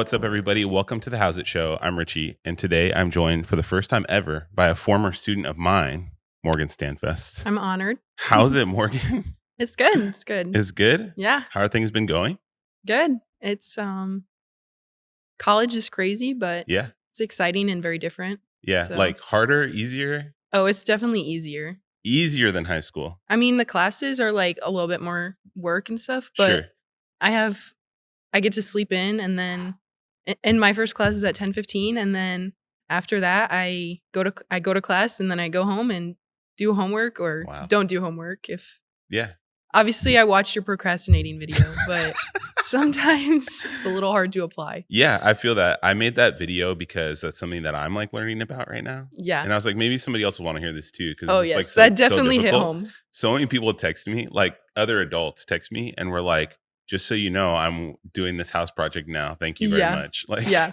What's up, everybody? Welcome to the Howsit Show. I'm Richie, and today I'm joined for the first time ever by a former student of mine, Morgan Standfest. I'm honored. How's it, Morgan? It's good. It's good. Is good? Yeah, How are things been going? good. It's college is crazy, but Yeah. it's exciting and very different. Yeah. So- Like harder, easier? Oh, it's definitely easier. Easier than high school. I mean, the classes are like a little bit more work and stuff, but Sure. I get to sleep in, and then and my first class is at 10:15, and then after that I go to class, and then I go home and do homework or Wow. don't do homework if Yeah. obviously I watched your procrastinating video, but sometimes it's a little hard to apply. Yeah, I feel that. I made that video because that's something that I'm like learning about right now. Yeah. And I was like, maybe somebody else will want to hear this too. Oh, it's yes. like so, that definitely so hit difficult. home. So many people text me, like other adults text me, and were like, just so you know, I'm doing this house project now. Thank you very much. Like, Yeah.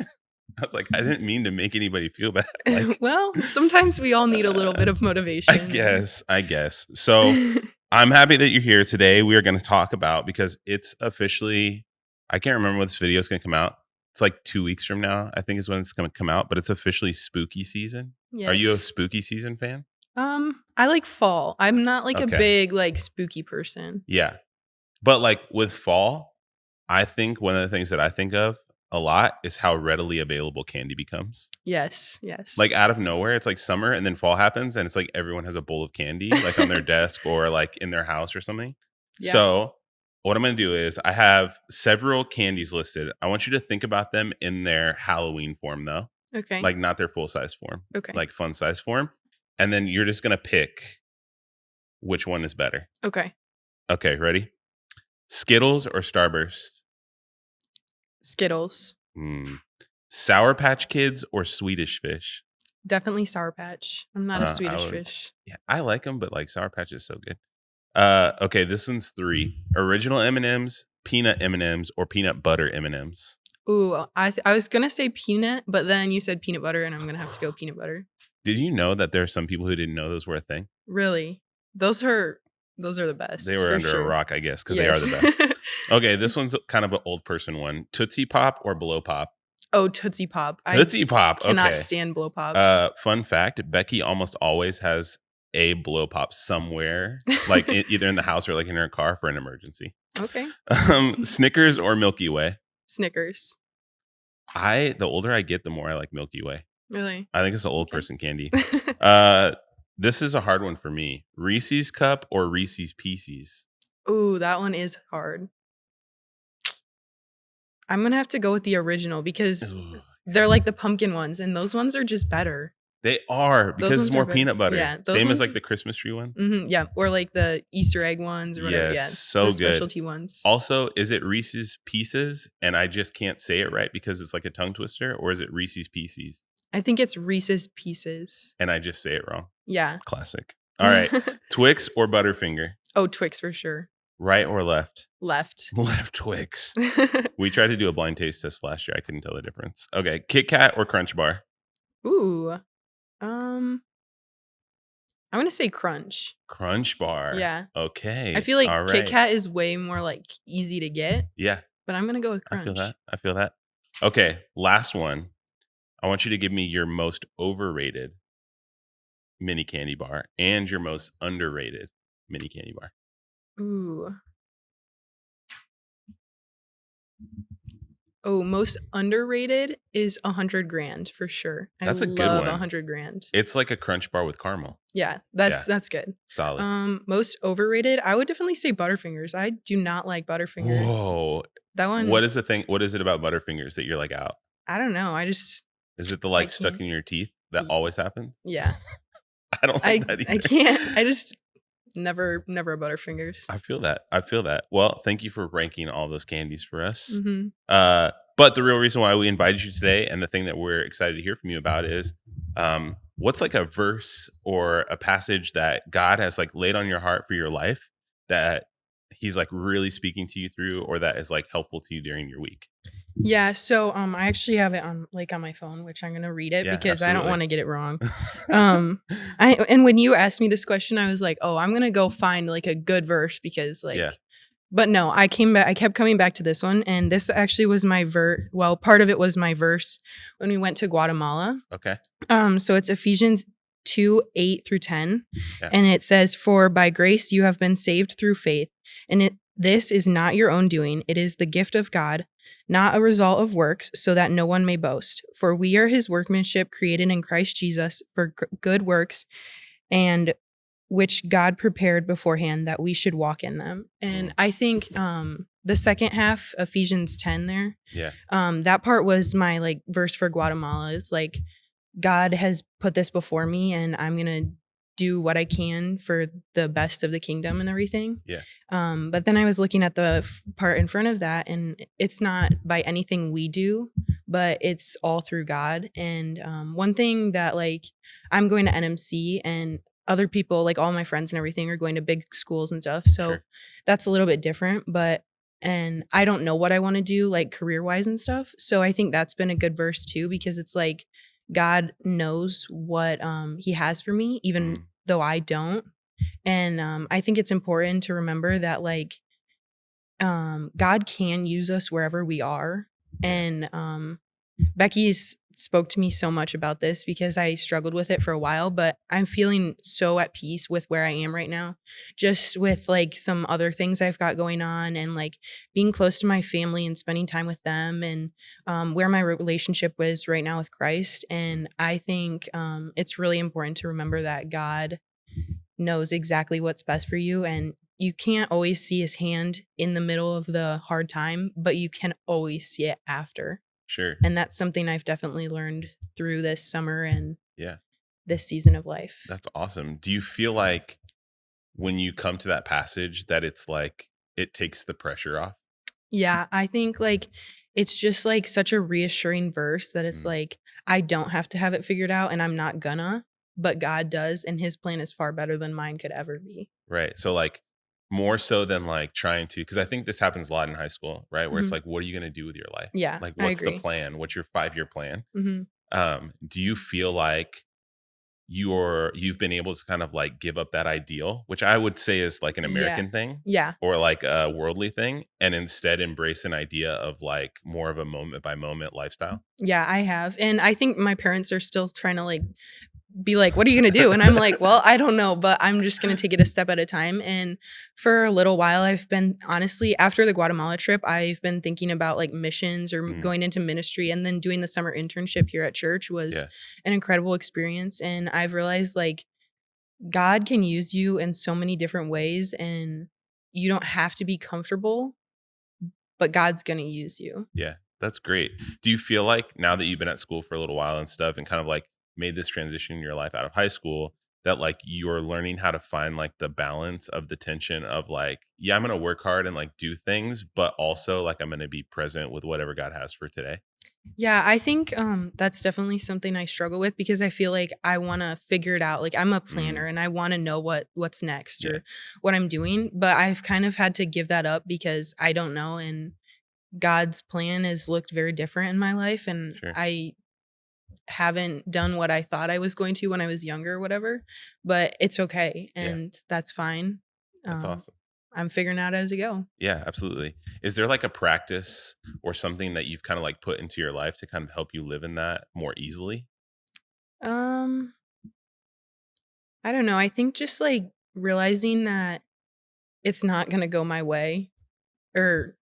I was like, I didn't mean to make anybody feel bad. Like, Well, sometimes we all need a little bit of motivation. I guess. So I'm happy that you're here today. We are going to talk about, because it's officially, I can't remember when this video is going to come out. It's like 2 weeks from now, I think is when it's going to come out, but it's officially spooky season. Yes. Are you a spooky season fan? I like fall. I'm not like a big like spooky person. Yeah. But like with fall, I think one of the things that I think of a lot is how readily available candy becomes. Yes. Like out of nowhere, it's like summer and then fall happens and it's like everyone has a bowl of candy like on their desk or like in their house or something. Yeah. So what I'm going to do is I have several candies listed. I want you to think about them in their Halloween form though. Okay. Like not their full size form. Okay. Like fun size form. And then you're just going to pick which one is better. Okay. Okay, ready? Skittles or Starburst? Skittles. Sour Patch Kids or Swedish Fish? Definitely Sour Patch. I'm not a Swedish Fish. Yeah, I like them, but like Sour Patch is so good. Okay, this one's 3. Original M&Ms, peanut M&Ms, or peanut butter M&Ms? Ooh, I was gonna say peanut, but then you said peanut butter, and I'm gonna have to go peanut butter. Did you know that there are some people who didn't know those were a thing? Really? Those are the best. They were under a rock, I guess, because they are the best. Okay, this one's kind of an old person one. Tootsie Pop or Blow Pop? Oh, Tootsie Pop. Tootsie Pop. Okay. Cannot stand Blow Pops. Fun fact: Becky almost always has a Blow Pop somewhere, like either in the house or like in her car for an emergency. Okay. Snickers or Milky Way? Snickers. The older I get, the more I like Milky Way. Really? I think it's an old person candy. This is a hard one for me. Reese's Cup or Reese's Pieces? Ooh, that one is hard. I'm going to have to go with the original because they're like the pumpkin ones, and those ones are just better. They are, because it's more peanut butter. Yeah, same as like the Christmas tree one. Mm-hmm, yeah, or like the Easter egg ones or whatever. Yes, yeah, so the good. Specialty ones. Also, is it Reese's Pieces? And I just can't say it right because it's like a tongue twister, or is it Reese's Pieces? I think it's Reese's Pieces. And I just say it wrong. Yeah. Classic. All right. Twix or Butterfinger? Oh, Twix for sure. Right or left? Left. Left Twix. We tried to do a blind taste test last year. I couldn't tell the difference. Okay. Kit Kat or Crunch Bar? Ooh. I'm gonna say Crunch. Crunch Bar. Yeah. Okay. I feel like all right. Kit Kat is way more like easy to get. Yeah. But I'm gonna go with Crunch. I feel that. Okay. Last one. I want you to give me your most overrated mini candy bar and your most underrated mini candy bar. Ooh. Oh, most underrated is 100 grand for sure. That's a good love one. 100 grand. It's like a Crunch Bar with caramel. Yeah, that's good. Solid. Most overrated, I would definitely say Butterfingers. I do not like Butterfingers. Whoa. That one. What is the thing? What is it about Butterfingers that you're like out? I don't know. Is it the like stuck in your teeth that always happens? Yeah. I don't like that either. I can't. I just never a Butterfingers. I feel that. Well, thank you for ranking all those candies for us. Mm-hmm. But the real reason why we invited you today, and the thing that we're excited to hear from you about, is what's like a verse or a passage that God has like laid on your heart for your life that he's like really speaking to you through, or that is like helpful to you during your week? Yeah, so I actually have it on my phone, which I'm gonna read it because absolutely. I don't want to get it wrong. And when you asked me this question, I was like, oh, I'm gonna go find like a good verse because like But no, I came back. I kept coming back to this one, and this actually was my well, part of it was my verse when we went to Guatemala. Okay. So it's Ephesians 2:8 through 10, Yeah. and it says, "For by grace you have been saved through faith, and this is not your own doing; it is the gift of God, not a result of works, so that no one may boast. For we are His workmanship, created in Christ Jesus for good works, and which God prepared beforehand that we should walk in them." And Mm. I think the second half, Ephesians 10, there, Yeah. that part was my like verse for Guatemala. It's like God has put this before me, and I'm gonna do what I can for the best of the kingdom and everything. Yeah. But then I was looking at the part in front of that, and it's not by anything we do, but it's all through God. And one thing that like I'm going to NMC, and other people, like all my friends and everything, are going to big schools and stuff. So Sure. that's a little bit different. But and I don't know what I want to do like career wise and stuff. So I think that's been a good verse too, because it's like God knows what He has for me, even Mm. though I don't. And I think it's important to remember that like God can use us wherever we are. Yeah. And Becky's spoke to me so much about this because I struggled with it for a while, but I'm feeling so at peace with where I am right now, just with like some other things I've got going on, and like being close to my family and spending time with them, and where my relationship is right now with Christ. And I think it's really important to remember that God knows exactly what's best for you, and you can't always see His hand in the middle of the hard time, but you can always see it after. Sure. And that's something I've definitely learned through this summer and Yeah. this season of life. That's awesome. Do you feel like when you come to that passage that it's like it takes the pressure off? Yeah, I think like it's just like such a reassuring verse that it's Mm. like I don't have to have it figured out, and I'm not gonna, but God does, and His plan is far better than mine could ever be. Right. So like more so than like trying to, because I think this happens a lot in high school, right? Where it's Mhm. like, what are you going to do with your life? Yeah, Like, I what's the agree. plan? What's your 5-year plan? Mhm. Do you feel like you've been able to kind of like give up that ideal, which I would say is like an Yeah. American thing Yeah. or like a worldly thing, and instead embrace an idea of like more of a moment by moment lifestyle? Yeah, I have. And I think my parents are still trying to like be like, "What are you gonna do?" And I'm like, "Well, I don't know, but I'm just gonna take it a step at a time." And for a little while, I've been honestly, after the Guatemala trip, I've been thinking about like missions or Mm, going into ministry, and then doing the summer internship here at church was yeah, an incredible experience. And I've realized like God can use you in so many different ways, and you don't have to be comfortable, but God's gonna use you. yeah, that's great. Do you feel like now that you've been at school for a little while and stuff and kind of like made this transition in your life out of high school, that like you're learning how to find like the balance of the tension of like, yeah, I'm going to work hard and like do things, but also like I'm going to be present with whatever God has for today? Yeah, I think that's definitely something I struggle with, because I feel like I want to figure it out. Like I'm a Mm, planner, and I want to know what's next yeah, or what I'm doing, but I've kind of had to give that up because I don't know, and God's plan has looked very different in my life, and sure. I haven't done what I thought I was going to when I was younger or whatever, but it's okay, Yeah, and that's fine. that's Um awesome. I'm figuring out as I go. Yeah, absolutely. Is there like a practice or something that you've kind of like put into your life to kind of help you live in that more easily? Um I don't know. I think just like realizing that it's not going to go my way, or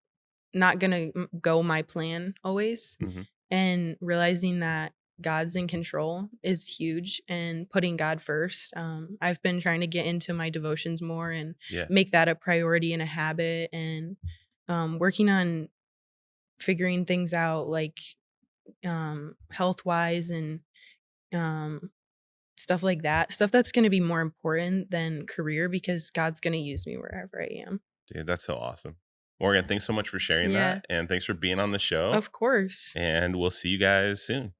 not gonna go my plan always, Hmm. and realizing that God's in control is huge, and putting God first. I've been trying to get into my devotions more and Yeah, make that a priority and a habit, and working on figuring things out like health wise, and um, stuff like that. Stuff that's going to be more important than career, because God's going to use me wherever I am. dude, that's so awesome. Morgan, thanks so much for sharing Yeah, that. And thanks for being on the show. of course. And we'll see you guys soon.